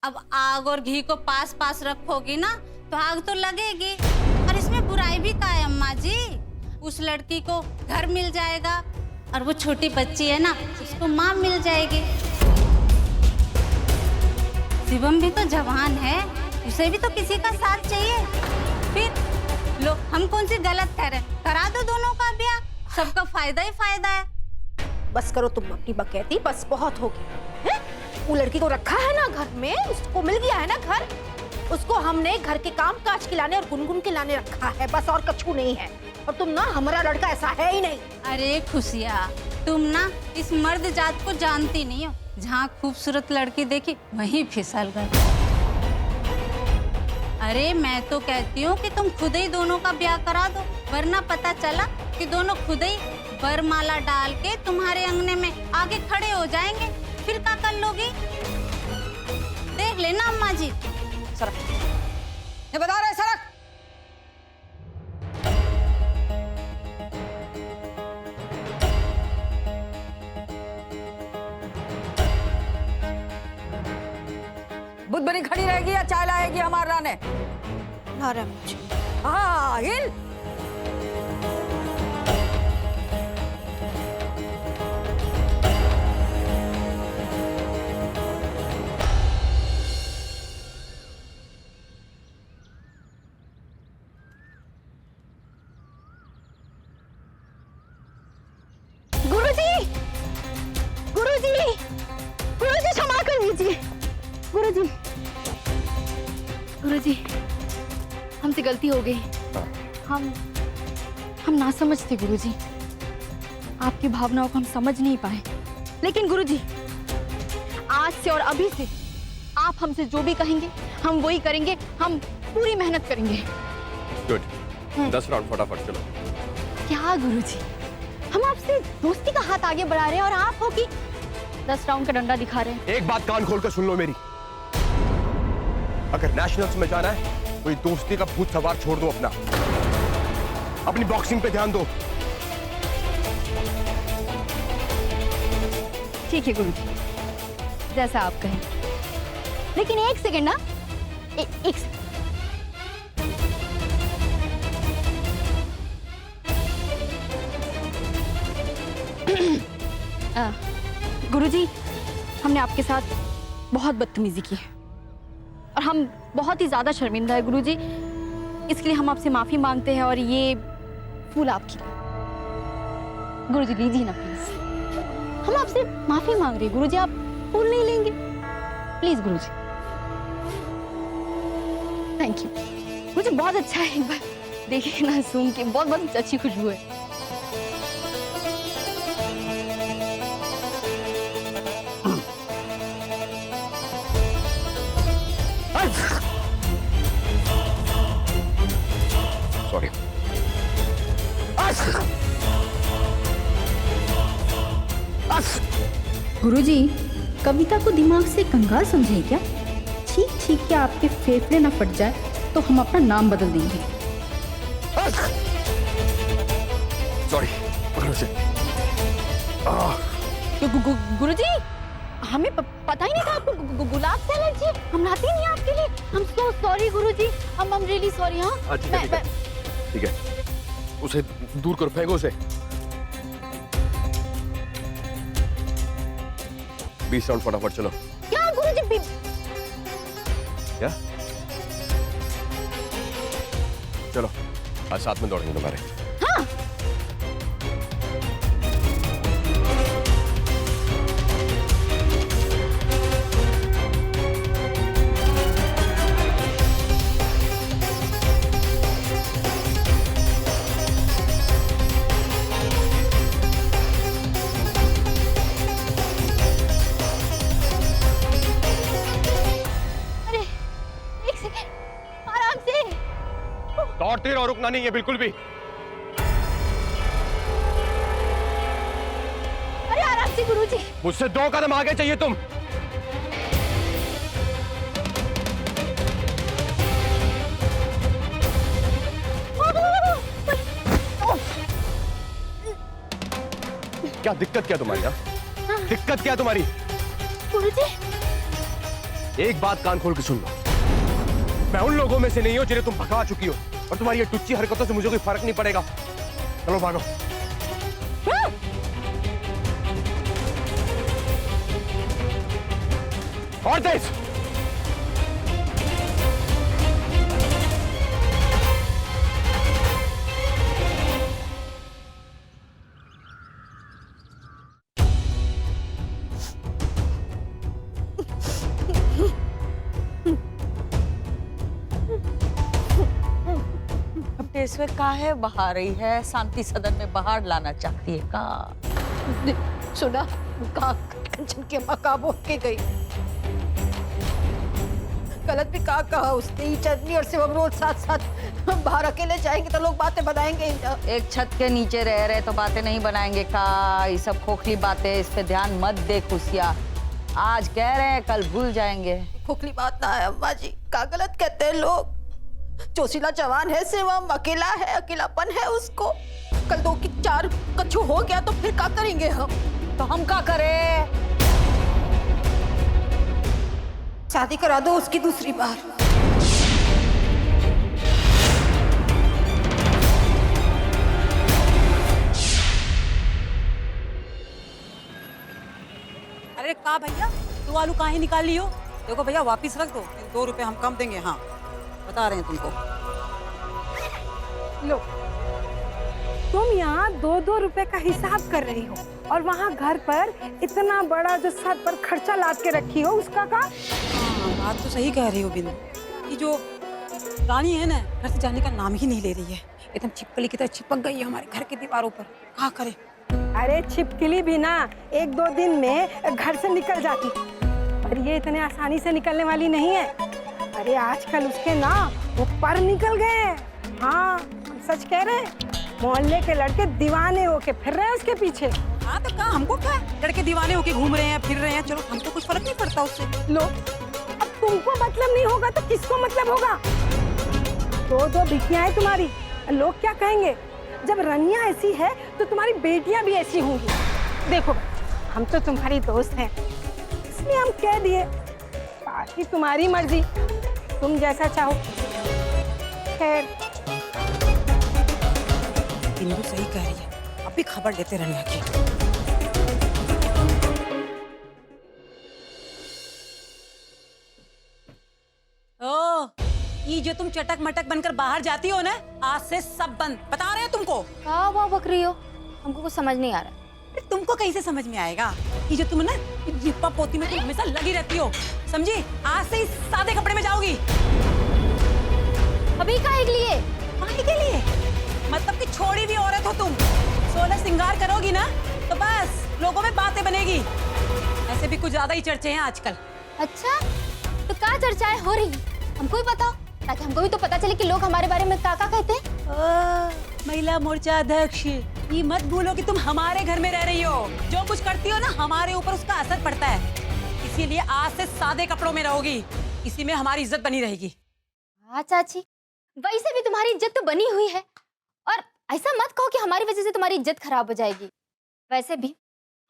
अब आग और घी को पास पास रखोगी ना तो आग तो लगेगी। और इसमें बुराई भी क्या है अम्मा जी? उस लड़की को घर मिल जाएगा और वो छोटी बच्ची है ना, उसको माँ मिल जाएगी। शिवम भी तो जवान है, उसे भी तो किसी का साथ चाहिए। फिर लो, हम कौन सी गलत कह रहे हैं? करा दो दोनों का ब्याह, सबका फायदा ही फायदा है। बस करो तुम अपनी बकैती, बस बहुत हो गई है। वो लड़की को रखा है ना घर में, उसको मिल गया है ना घर, उसको हमने घर के काम काज खिलाने और गुनगुन के लाने रखा है, बस और कछु नहीं है। और तुम ना, हमारा लड़का ऐसा है ही नहीं। अरे खुशिया, तुम ना इस मर्द जात को जानती नहीं हो। जहाँ खूबसूरत लड़की देखी वहीं फिसल गए। अरे मैं तो कहती हूँ कि तुम खुद ही दोनों का ब्याह करा दो, वरना पता चला कि दोनों खुद ही वरमाला डाल के तुम्हारे अंगने में आगे खड़े हो जाएंगे, फिर क्या कर लोगी? देख लेना अम्मा जी। सरक, ये बता रहे सरक। बुद्ध बनी खड़ी रहेगी या चाय लाएगी हमारे लाने? ला रहा है मुझे। हाँ, हिल। गुरुजी, गुरुजी, गुरुजी क्षमा कर दीजिए। गुरुजी, गुरुजी, हमसे गलती हो गई। हम ना समझ थे गुरुजी, आपकी भावनाओं को हम समझ नहीं पाए। लेकिन गुरुजी, आज से और अभी से आप हमसे जो भी कहेंगे हम वही करेंगे, हम पूरी मेहनत करेंगे। गुड, 10 राउंड फटाफट चलो। क्या गुरुजी, हम आपसे दोस्ती का हाथ आगे बढ़ा रहे हैं और आप हो कि 10 राउंड का डंडा दिखा रहे हैं। एक बात कान खोलकर सुन लो मेरी, अगर नेशनल्स में जाना है तो ये दोस्ती का भूत सवार छोड़ दो, अपनी बॉक्सिंग पे ध्यान दो। ठीक है गुरुजी, जैसा आप कहें। लेकिन एक सेकंड ना, एक सेकंड। गुरुजी, हमने आपके साथ बहुत बदतमीजी की है और हम बहुत ही ज्यादा शर्मिंदा है गुरुजी। इसके लिए हम आपसे माफी मांगते हैं और ये फूल आपके लिए। गुरुजी लीजिए ना प्लीज, हम आपसे माफी मांग रहे हैं गुरुजी, आप फूल नहीं लेंगे प्लीज गुरुजी। Thank you. मुझे बहुत अच्छा है, एक बार देखिए ना सूंघ के, बहुत बहुत अच्छी खुशबू है। सॉरी। गुरुजी, कविता को दिमाग से कंगाल समझे क्या? ठीक ठीक क्या आपके फेफड़े ना फट जाए तो हम अपना नाम बदल देंगे। सॉरी, पकड़ो से। गुरुजी, हमें पता ही नहीं था आपको गुलाब से एलर्जी है। हम लाते ही नहीं आपके लिए। हम सो सॉरी गुरुजी, हम रियली सॉरी। हाँ ठीक है, उसे दूर करो, फेंको उसे। 20 राउंड फटाफट चलो। क्या गुरुजी? क्या? चलो, आज साथ में दौड़ेंगे तुम्हारे। हाँ। दौड़ते रहो, रुकना नहीं है बिल्कुल भी। अरे आराम से गुरुजी। मुझसे 2 कदम आगे चाहिए तुम। क्या दिक्कत क्या तुम्हारी? दिक्कत क्या तुम्हारी? गुरुजी, एक बात कान खोल के सुन लो, मैं उन लोगों में से नहीं हूं जिन्हें तुम भगा चुकी हो, और तुम्हारी ये टुच्ची हरकतों से मुझे कोई फर्क नहीं पड़ेगा। चलो भागो। और तेज। इसमें काहे बहा रही है? शांति सदन में बाहर लाना चाहती है का? सुना कहा कंचन की अम्मा का बोल के गई, गलत भी कहा उसने। ही चटनी और शिवम रोज साथ साथ बाहर अकेले जाएंगे तो लोग बातें बनाएंगे। एक छत के नीचे रह रहे तो बातें नहीं बनाएंगे का? ये सब खोखली बातें, इस पे ध्यान मत दे खुशिया। आज कह रहे हैं कल भूल जाएंगे। खोखली बात ना है अम्मा जी, का गलत कहते हैं लोग। जोशीला जवान है, शिवम अकेला है, अकेलापन है उसको। कल 2 की 4 कछु हो गया तो फिर क्या करेंगे हम? तो हम क्या करें? शादी करा दो उसकी दूसरी बार। अरे का भैया, 2 आलू काहे निकाल लियो? देखो भैया वापिस रख दो, 2 रुपए हम कम देंगे। हाँ बता रहे हैं तुमको। लो, तुम यहाँ 2-2 रुपए का हिसाब कर रही हो और वहाँ घर पर इतना बड़ा जो सर पर खर्चा लाद के रखी हो उसका का? हाँ बात तो सही कह रही हो बिंदु। ये जो रानी है ना, घर से जाने का नाम ही नहीं ले रही है। एकदम छिपकली की तरह चिपक गई है हमारे घर की दीवारों पर। क्या करे? अरे छिपकली भी ना 1-2 दिन में घर से निकल जाती, पर ये इतने आसानी से निकलने वाली नहीं है। अरे आजकल उसके ना वो पर निकल गए। हाँ हम सच कह रहे हैं, मोहल्ले के लड़के दीवाने होके फिर रहे हैं उसके पीछे। हाँ तो क्या, हमको क्या, लड़के दीवाने होके घूम रहे हैं, फिर रहे हैं, चलो हमको कुछ फर्क नहीं पड़ता उससे। लो, अब तुमको मतलब नहीं होगा तो किसको मतलब होगा? 2 बिटियां हैं तुम्हारी, लोग क्या कहेंगे? जब रनिया ऐसी है तो तुम्हारी बेटियां भी ऐसी होंगी। देखो हम तो तुम्हारी दोस्त हैं, इसलिए हम कह दिए, बाकी तुम्हारी मर्जी, तुम जैसा चाहो। खैर बिंदु सही कह रही है, अब भी खबर लेते रनिया की। ओ, ये जो तुम चटक मटक बनकर बाहर जाती हो ना, आज से सब बंद। बता रहे हैं तुमको। क्या वाह बक रही हो? हमको कुछ समझ नहीं आ रहा। तुमको कैसे समझ में आएगा? ये जो तुम ना लिपा पोती में तुम हमेशा लगी रहती हो, समझी? आज से इस सादे कपड़े में जाओगी। अभी काहे के लिए? काहे के लिए? मतलब कि छोड़ी हुई औरत हो तुम, 16 श्रृंगार करोगी ना तो बस लोगों में बातें बनेगी। ऐसे भी कुछ ज्यादा ही चर्चे हैं आजकल। अच्छा तो क्या चर्चाएं हो रही? हमको भी बताओ, ताकि हमको भी तो पता चले कि लोग हमारे बारे में क्या कहते हैं। महिला मोर्चा अध्यक्ष, ये मत भूलो कि तुम हमारे घर में रह रही हो। जो कुछ करती हो ना, हमारे ऊपर उसका असर पड़ता है। इसीलिए आज से सादे कपड़ों में रहोगी, इसी में हमारी इज्जत बनी रहेगी। हाँ चाची, वैसे भी तुम्हारी इज्जत तो बनी हुई है, और ऐसा मत कहो कि हमारी वजह से तुम्हारी इज्जत खराब हो जाएगी। वैसे भी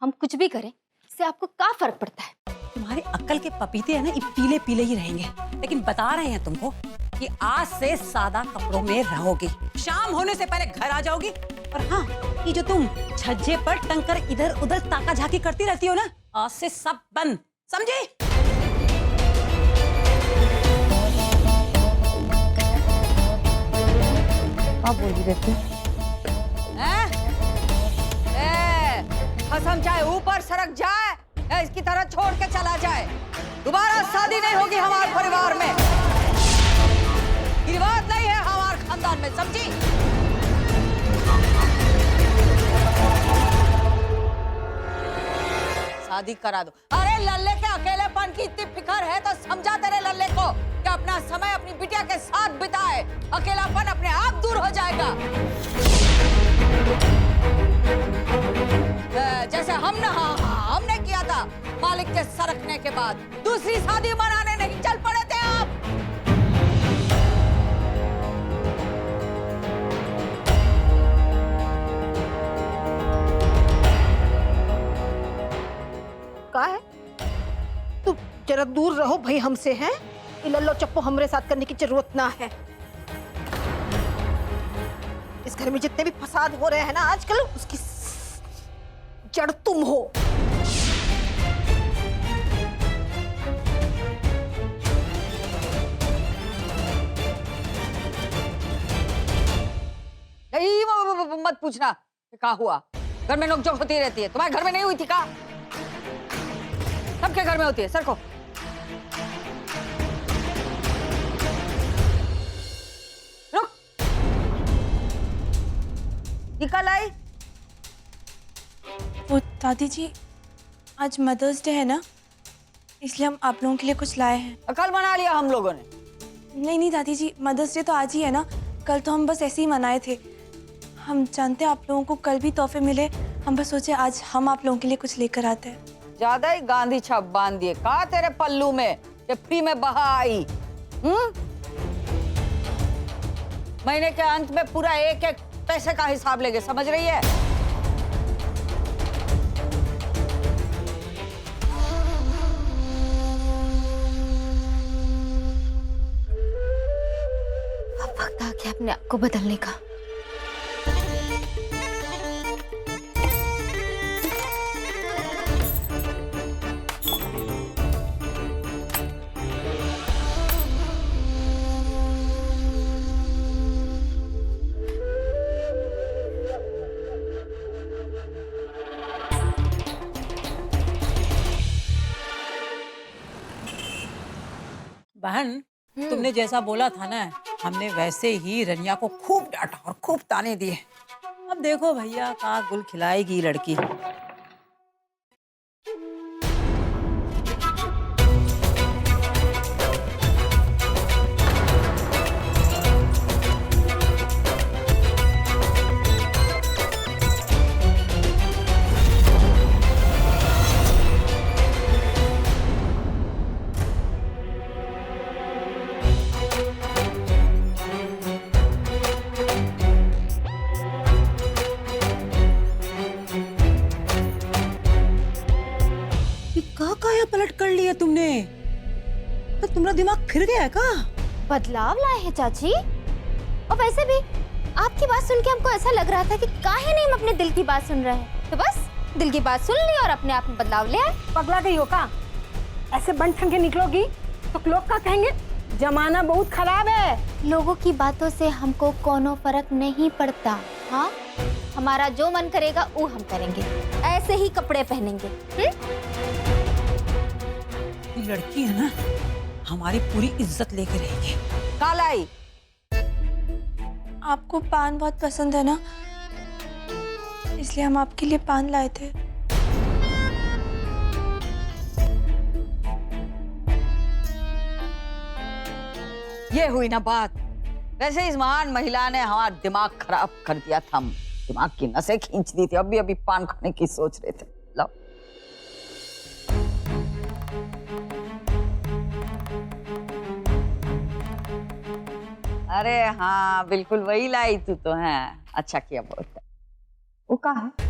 हम कुछ भी करें, इससे आपको क्या फर्क पड़ता है? तुम्हारे अक्ल के पपीते है ना, ये पीले पीले ही रहेंगे। लेकिन बता रहे हैं तुमको कि आज से सादा कपड़ों में रहोगी, शाम होने से पहले घर आ जाओगी। और हाँ, ये जो तुम छज्जे पर टंग कर इधर उधर ताका झाकी करती रहती हो ना, आज से सब बंद, समझी? क्या बोली रहती? कसम चाहे ऊपर सरक जाए या इसकी तरह छोड़ के चला जाए, दोबारा शादी नहीं होगी हमारे परिवार में। रिवाज नहीं है हमारे खानदान में, समझी? शादी करा दो। अरे लल्ले के अकेलेपन की इतनी फिक्र है तो समझा तेरे लल्ले को कि अपना समय अपनी बिटिया के साथ बिताए, अकेलापन अपने आप दूर हो जाएगा। जैसे हमने किया था मालिक के सरकने के बाद। दूसरी शादी मनाने नहीं चल पड़े थे आप। का है? तू जरा जरा दूर रहो भाई हमसे, हैं? ये लल्लो चप्पो हमरे साथ करने की जरूरत ना है। इस घर में जितने भी फसाद हो रहे हैं ना आजकल, उसकी जड़ तुम हो। नहीं, मत पूछना कि क्या हुआ। घर में नोकझोंक होती रहती है, तुम्हारे घर में नहीं हुई थी क्या? सबके घर में होती है। सर को रुक, निकल आई। वो दादी जी, आज मदर्स डे है ना, इसलिए हम आप लोगों के लिए कुछ लाए हैं। कल मना लिया हम लोगों ने। नहीं दादी जी, मदर्स डे तो आज ही है ना, कल तो हम बस ऐसे ही मनाए थे। हम जानते हैं आप लोगों को कल भी तोहफे मिले, हम बस सोचे आज हम आप लोगों के लिए कुछ लेकर आते हैं। ज्यादा ही गांधी छाप बांध दिए का तेरे पल्लू में, कि फ्री में बहा आई। महीने के अंत में पूरा एक एक पैसे का हिसाब लेंगे, समझ रही है? अब वक्त आ गया अपने आप को बदलने का। बहन, तुमने जैसा बोला था ना, हमने वैसे ही रनिया को खूब डांटा और खूब ताने दिए। अब देखो भैया कहाँ गुल खिलाएगी लड़की। काया पलट कर लिया तुमने, तो तुम्हारा दिमाग फिर गया है का? बदलाव लाए हैं चाची। और वैसे भी आपकी बात सुन के हमको ऐसा लग रहा था कि काहे नहीं हम अपने दिल की बात सुन रहे हैं, तो बस दिल की बात सुन ली और अपने आप में बदलाव ले आए। पगला गई हो का? ऐसे बन ठन के निकलोगी तो लोग क्या कहेंगे? जमाना बहुत खराब है। लोगों की बातों से हमको कोनो फर्क नहीं पड़ता। हाँ, हमारा जो मन करेगा वो हम करेंगे, ऐसे ही कपड़े पहनेंगे। लड़की है ना, हमारी पूरी इज्जत लेके रहेगी। कालाई, आपको पान बहुत पसंद है ना, इसलिए हम आपके लिए पान लाए थे। ये हुई ना बात। वैसे इस महान महिला ने हमारा दिमाग खराब कर दिया था, हम दिमाग की नसें खींच दी थी। अभी अभी पान खाने की सोच रहे थे। लो, अरे हाँ, बिल्कुल वही लाई तू तो है। अच्छा किया बहुत। वो कहाँ है?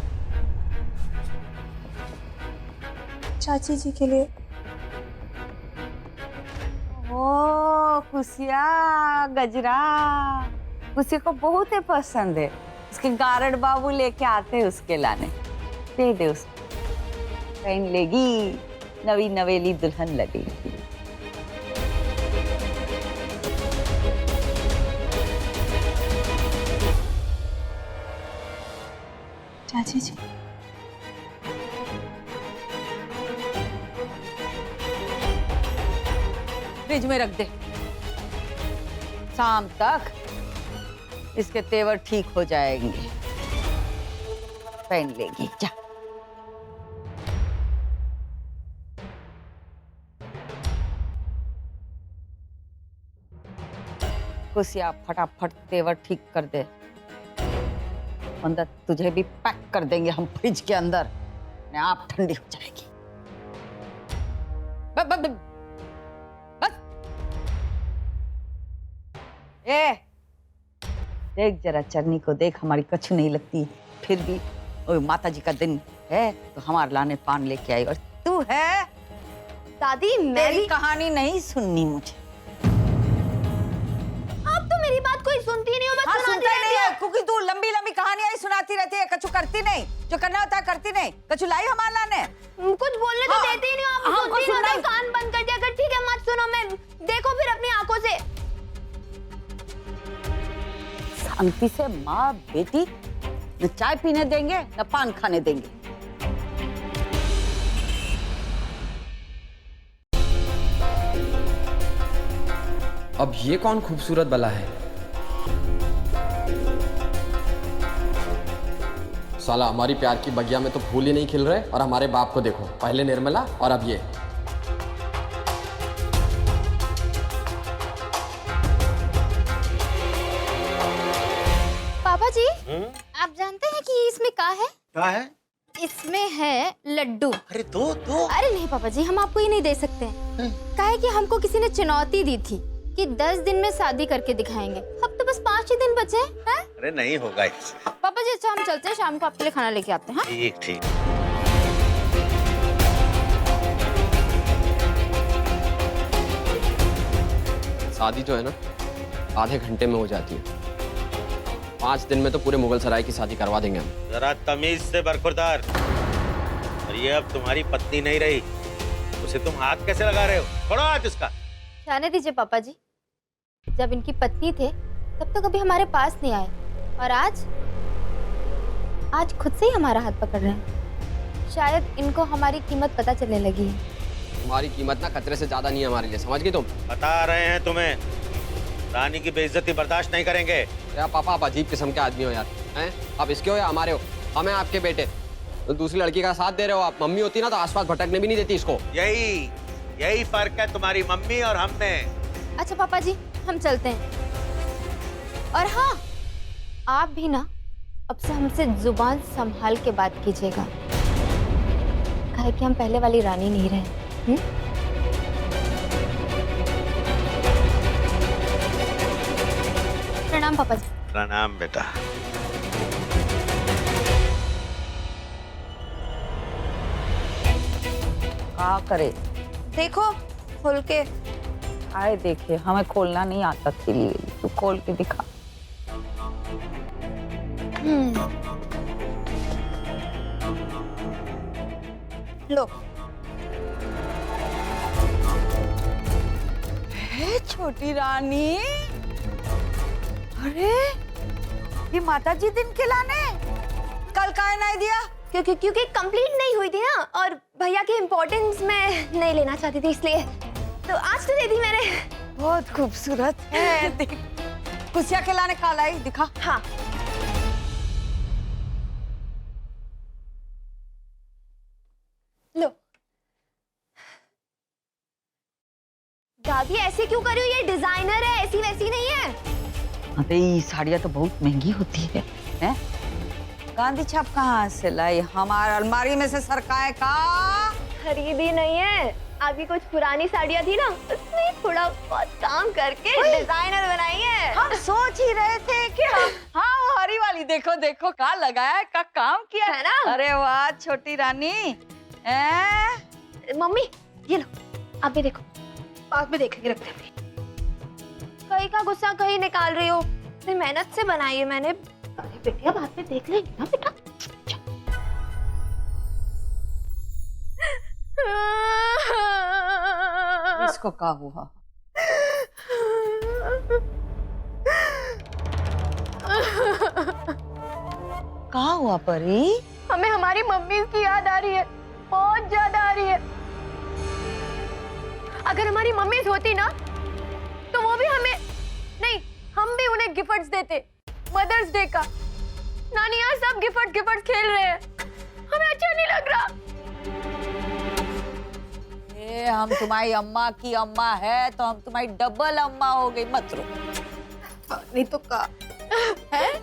चाची जी के लिए। ओ कुसिया गजरा, कुसिया को बहुत ही पसंद है। उसके गारड़ बाबू लेके आते हैं उसके लाने। दे दे उसको, पहन लेगी, नवी नवेली दुल्हन लगेगी। चाची जी, फ्रिज में रख दे, शाम तक इसके तेवर ठीक हो जाएंगे। पहन लेगी, जा। कुसिया फटाफट तेवर ठीक कर दे, अंदर तुझे भी पैक कर देंगे हम फ्रिज के अंदर, अपने आप ठंडी हो जाएगी। बस ए, देख जरा चरनी को देख, हमारी कछु नहीं लगती फिर भी। ओ, माता जी का दिन है तो हमारे लाने पान लेके आई, और तू है दादी मैं तेरी भी कहानी नहीं सुननी मुझे। आप तो मेरी बात कोई सुनती नहीं हो, बस हाँ, सुनाती सुनता रहती नहीं हो। है क्योंकि तू लंबी लंबी कहानियां ही सुनाती रहती है, कछु करती नहीं, जो करना होता है करती नहीं। कछु लाई हमारे लाने कुछ बोलने तो हाँ, देते ही नहीं हो, आप हमको सुनती नहीं हो सुनना तो कान बंद कर दिया कर। ठीक है मत सुनो, मैं देखो फिर अपनी आंखों से। शांति से माँ बेटी न चाय पीने देंगे न पान खाने देंगे। अब ये कौन खूबसूरत बला है? साला हमारी प्यार की बगिया में तो फूल ही नहीं खिल रहे और हमारे बाप को देखो, पहले निर्मला और अब ये। पापा जी आप जानते हैं कि इसमें क्या है? क्या है? इसमें है लड्डू। अरे दो दो। अरे नहीं पापा जी, हम आपको ये नहीं दे सकते हैं। काहे कि हमको किसी ने चुनौती दी थी कि 10 दिन में शादी करके दिखाएंगे। अब तो बस 5 ही दिन बचे हैं। अरे नहीं होगा इससे। पापा जी अच्छा हम चलते हैं, शाम को आपके लिए खाना लेके आते हैं। ठीक ठीक। शादी जो है ना आधे घंटे में हो जाती है, 5 दिन में तो पूरे मुगल सराय की शादी करवा देंगे हम। जरा तमीज से बरखुरदार। और ये अब तुम्हारी पत्नी नहीं रही, उसे तुम हाथ कैसे लगा रहे हो? छोड़ो हाथ उसका। जाने दीजिए पापा जी, जब इनकी पत्नी थे तब तो कभी हमारे पास नहीं आए, और आज खुद से ही हमारा हाथ पकड़ रहे हैं। शायद इनको हमारी कीमत पता चलने लगी है। तुम्हारी कीमत ना खतरे से ज्यादा नहीं है हमारे लिए, समझ गई तुम? बता रहे हैं तुम्हें, रानी की बेइज्जती बर्दाश्त नहीं करेंगे। यार पापा आप अजीब किस्म के आदमी हो यार, हैं? आप इसके हो या हमारे हो? हम हैं आपके बेटे, तो दूसरी लड़की का साथ दे रहे हो आप। मम्मी होती ना तो आसपास भटकने भी नहीं देती इसको। यही फर्क है तुम्हारी मम्मी और हम में। अच्छा पापा जी हम चलते हैं, और हाँ आप भी ना अब से हमसे जुबान संभाल के बात कीजिएगा, काहे कि हम पहले वाली रानी नहीं रहे। प्रणाम पापा जी। प्रणाम बेटा। क्या करे? देखो खोल के। आए देखे, हमें खोलना नहीं आता थी, तू खोल के दिखा। लो। हे छोटी रानी, अरे ये माता जी दिन के लाने कल काहे नहीं दिया? क्योंकि कंप्लीट नहीं हुई थी ना, और भैया की इम्पोर्टेंस मैं नहीं लेना चाहती थी, इसलिए तो आज तो दे दी मैंने। बहुत खूबसूरत है। देख कुसिया के लाने काला ही दिखा। हाँ लो। दादी ऐसे क्यों कर रही हो? ये डिजाइनर है, ऐसी वैसी नहीं है। अरे ये साड़ियाँ तो बहुत महंगी होती है, हैं? गांधी छाप कहाँ से लाई? हमारे अलमारी में से सरकाए का? खरीदी नहीं है, अभी कुछ पुरानी साड़ियाँ थी ना, उसमें थोड़ा बहुत काम करके डिजाइनर बनाई है। हम सोच ही रहे थे कि हाँ वो हरी वाली देखो देखो का लगाया है, का काम किया है ना? अरे वाह छोटी रानी। मम्मी ये लो, आप भी देखो, बाद में देखेंगे, रखते हैं। कहीं का गुस्सा कहीं निकाल रही हो, फिर मेहनत से बनाई है मैंने। अरे बेटिया बाद में देख लेंगे ना बेटा। इसको क्या हुआ? क्या हुआ परी? हमें हमारी मम्मी की याद आ रही है, बहुत ज्यादा आ रही है। अगर हमारी मम्मी होती ना तो वो भी हमें नहीं, हम भी उन्हें गिफ्ट्स देते। मदर्स डे का नानी यार सब गिफ्ट खेल रहे हैं, हमें अच्छा नहीं लग रहा। हम तुम्हारी अम्मा की अम्मा है तो हम तुम्हारी डबल अम्मा हो गई, मत रो। नहीं तो का है,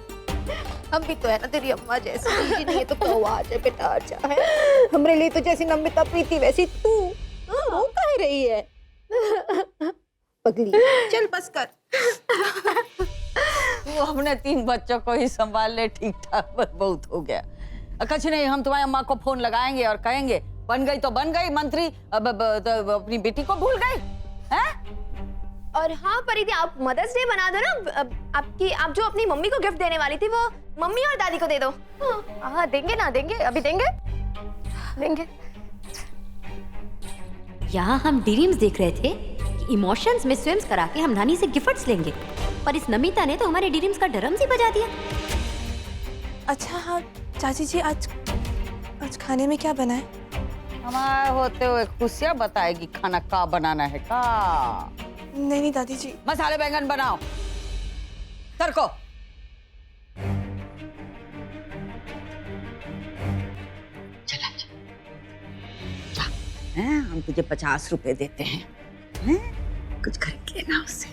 हम भी तो है ना तेरी अम्मा जैसी। नहीं तो कहो आ जा बेटा, आ जा। है हमरे लिए तो जैसी नमिता प्रीति वैसी तू रो कह रही है पगली। चल बस कर। तू हमने 3 बच्चों को ही संभाल ले, ठीक ठाक बहुत हो गया। कुछ नहीं, हम तुम्हारी अम्मा को फोन लगाएंगे और कहेंगे बन गई तो बन गई मंत्री, अब अपनी बेटी को भूल गई हैं? और हाँ परिधि, आप मदर्स डे बना दो ना। आप जो अपनी मम्मी को गिफ्ट देने वाली थी वो मम्मी और दादी को दे दो। हाँ देंगे ना, देंगे, अभी देंगे। यहाँ हम ड्रीम्स देख रहे थे कि इमोशंस में स्विम्स करा के हम नानी से गिफ्ट्स लेंगे, पर इस नमिता ने तो हमारे ड्रीम्स का ड्रम्स ही बजा दिया। अच्छा हाँ चाची जी, आज खाने में क्या बना है? हमारे होते हुए खुशियाँ बताएगी खाना का बनाना है का। नहीं दादी जी। मसाले बैंगन बनाओ, तरको। चला जा, हम तुझे 50 रुपए देते हैं, कुछ खरीद लेना उससे।